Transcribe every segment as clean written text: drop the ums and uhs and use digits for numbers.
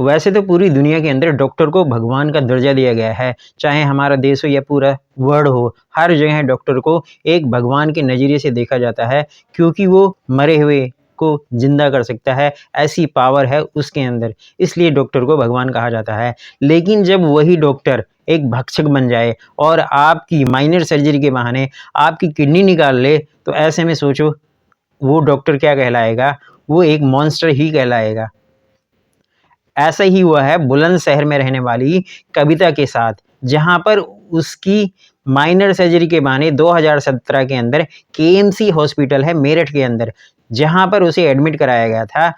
वैसे तो पूरी दुनिया के अंदर डॉक्टर को भगवान का दर्जा दिया गया है, चाहे हमारा देश हो या पूरा वर्ल्ड हो, हर जगह डॉक्टर को एक भगवान के नज़रिए से देखा जाता है, क्योंकि वो मरे हुए को जिंदा कर सकता है, ऐसी पावर है उसके अंदर, इसलिए डॉक्टर को भगवान कहा जाता है। लेकिन जब वही डॉक्टर एक भक्षक बन जाए और आपकी माइनर सर्जरी के बहाने आपकी किडनी निकाल ले, तो ऐसे में सोचो वो डॉक्टर क्या कहलाएगा, वो एक मॉन्स्टर ही कहलाएगा। ऐसा ही हुआ है बुलंदशहर में रहने वाली कविता के साथ, जहां पर उसकी माइनर सर्जरी के बहाने 2017 के अंदर केएमसी हॉस्पिटल है मेरठ के अंदर, जहां पर उसे एडमिट कराया गया था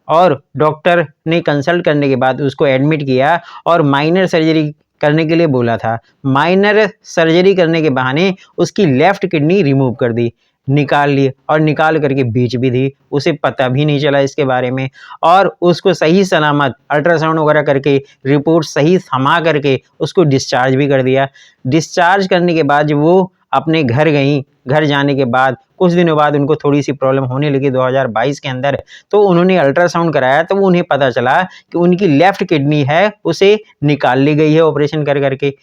और डॉक्टर ने कंसल्ट करने के बाद उसको एडमिट किया और माइनर सर्जरी करने के लिए बोला था। माइनर सर्जरी करने के बहाने उसकी लेफ्ट किडनी रिमूव कर दी, निकाल ली और निकाल करके बेच भी दी, उसे पता भी नहीं चला इसके बारे में। और उसको सही सलामत अल्ट्रासाउंड वगैरह करके रिपोर्ट सही थमा करके उसको डिस्चार्ज भी कर दिया। डिस्चार्ज करने के बाद जब वो अपने घर गई, घर जाने के बाद कुछ दिनों बाद उनको थोड़ी सी प्रॉब्लम होने लगी 2022 के अंदर, तो उन्होंने अल्ट्रासाउंड कराया तो उन्हें पता चला कि उनकी लेफ्ट किडनी है उसे निकाल ली गई है ऑपरेशन कर करके।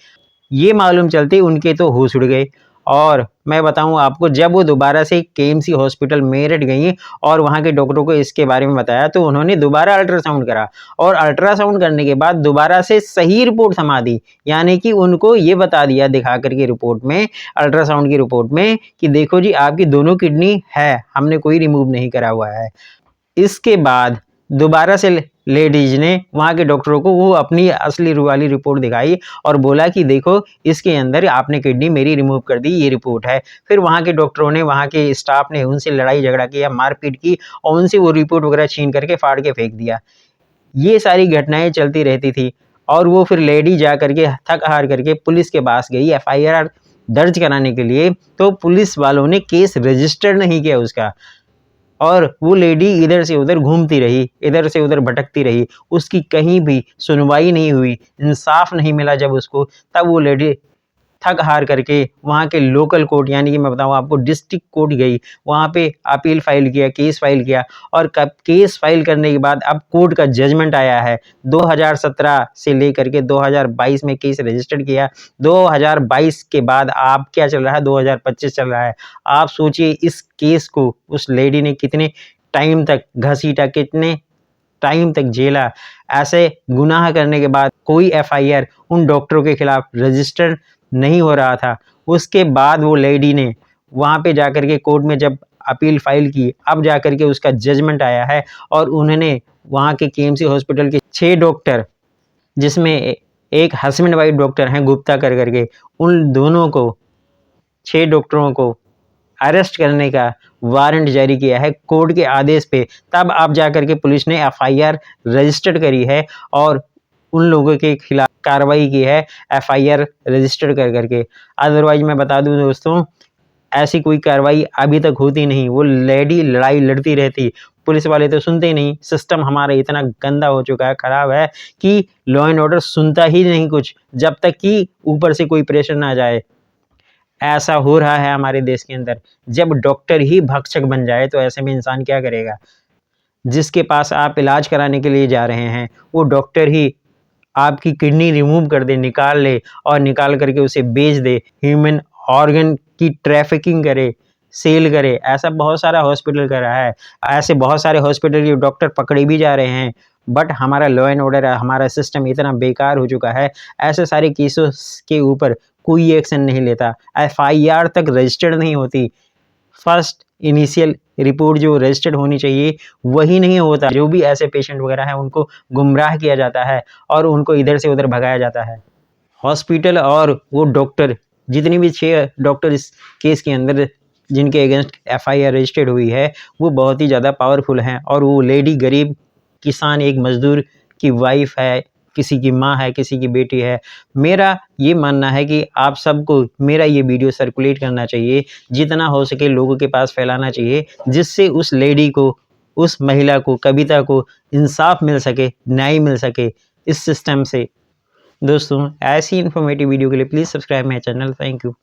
ये मालूम चलते उनके तो होश उड़ गए। और मैं बताऊं आपको, जब वो दोबारा से केएमसी हॉस्पिटल मेरठ गई और वहां के डॉक्टरों को इसके बारे में बताया, तो उन्होंने दोबारा अल्ट्रासाउंड करा और अल्ट्रासाउंड करने के बाद दोबारा से सही रिपोर्ट थमा दी, यानी कि उनको ये बता दिया दिखा करके रिपोर्ट में, अल्ट्रासाउंड की रिपोर्ट में, कि देखो जी आपकी दोनों किडनी है, हमने कोई रिमूव नहीं करा हुआ है। इसके बाद दोबारा से लेडीज ने वहाँ के डॉक्टरों को वो अपनी असली वाली रिपोर्ट दिखाई और बोला कि देखो इसके अंदर आपने किडनी मेरी रिमूव कर दी, ये रिपोर्ट है। फिर वहाँ के डॉक्टरों ने, वहाँ के स्टाफ ने उनसे लड़ाई झगड़ा किया, मारपीट की और उनसे वो रिपोर्ट वगैरह छीन करके फाड़ के फेंक दिया। ये सारी घटनाएं चलती रहती थी और वो फिर लेडी जा करके थक हार करके पुलिस के पास गई एफआईआर दर्ज कराने के लिए, तो पुलिस वालों ने केस रजिस्टर नहीं किया उसका और वो लेडी इधर से उधर घूमती रही, इधर से उधर भटकती रही, उसकी कहीं भी सुनवाई नहीं हुई, इंसाफ नहीं मिला जब उसको, तब वो लेडी थक हार करके वहाँ के लोकल कोर्ट, यानी कि मैं बताऊँ आपको डिस्ट्रिक्ट कोर्ट गई, वहाँ पे अपील फाइल किया, केस फाइल किया और केस फाइल करने के बाद अब कोर्ट का जजमेंट आया है। 2017 से लेकर के 2022 में केस रजिस्टर्ड किया, 2022 के बाद आप क्या चल रहा है, 2025 चल रहा है। आप सोचिए इस केस को उस लेडी ने कितने टाइम तक घसीटा, कितने टाइम तक झेला। ऐसे गुनाह करने के बाद कोई एफआईआर उन डॉक्टरों के खिलाफ रजिस्टर नहीं हो रहा था। उसके बाद वो लेडी ने वहाँ पे जाकर के कोर्ट में जब अपील फाइल की, अब जाकर के उसका जजमेंट आया है और उन्होंने वहाँ के केएमसी हॉस्पिटल के 6 डॉक्टर, जिसमें एक हस्बैंड वाइफ डॉक्टर हैं गुप्ता कर करके, उन दोनों को 6 डॉक्टरों को अरेस्ट करने का वारंट जारी किया है कोर्ट के आदेश पे। तब आप जाकर के पुलिस ने एफआईआर रजिस्टर्ड करी है और उन लोगों के खिलाफ कार्रवाई की है एफआईआर रजिस्टर्ड कर करके। अदरवाइज मैं बता दूं दोस्तों, ऐसी कोई कार्रवाई अभी तक होती नहीं, वो लेडी लड़ाई लड़ती रहती, पुलिस वाले तो सुनते ही नहीं। सिस्टम हमारा इतना गंदा हो चुका है, खराब है कि लॉ एंड ऑर्डर सुनता ही नहीं कुछ, जब तक कि ऊपर से कोई प्रेशर ना जाए। ऐसा हो रहा है हमारे देश के अंदर। जब डॉक्टर ही भक्षक बन जाए तो ऐसे में इंसान क्या करेगा। जिसके पास आप इलाज कराने के लिए जा रहे हैं वो डॉक्टर ही आपकी किडनी रिमूव कर दे, निकाल ले और निकाल करके उसे बेच दे, ह्यूमन ऑर्गन की ट्रैफिकिंग करे, सेल करे। ऐसा बहुत सारा हॉस्पिटल कर रहा है, ऐसे बहुत सारे हॉस्पिटल के डॉक्टर पकड़े भी जा रहे हैं। बट हमारा लॉ एंड ऑर्डर, हमारा सिस्टम इतना बेकार हो चुका है, ऐसे सारे केसों के ऊपर कोई एक्शन नहीं लेता, एफआईआर तक रजिस्टर्ड नहीं होती। फर्स्ट इनिशियल रिपोर्ट जो रजिस्टर्ड होनी चाहिए वही नहीं होता। जो भी ऐसे पेशेंट वगैरह हैं उनको गुमराह किया जाता है और उनको इधर से उधर भगाया जाता है। हॉस्पिटल और वो डॉक्टर, जितनी भी 6 डॉक्टर इस केस के अंदर जिनके अगेंस्ट एफआईआर रजिस्टर्ड हुई है, वो बहुत ही ज़्यादा पावरफुल हैं और वो लेडी गरीब किसान, एक मजदूर की वाइफ है, किसी की माँ है, किसी की बेटी है। मेरा ये मानना है कि आप सबको मेरा ये वीडियो सर्कुलेट करना चाहिए, जितना हो सके लोगों के पास फैलाना चाहिए, जिससे उस लेडी को, उस महिला को, कविता को इंसाफ मिल सके, न्याय मिल सके इस सिस्टम से। दोस्तों ऐसी इन्फॉर्मेटिव वीडियो के लिए please subscribe my channel. Thank you.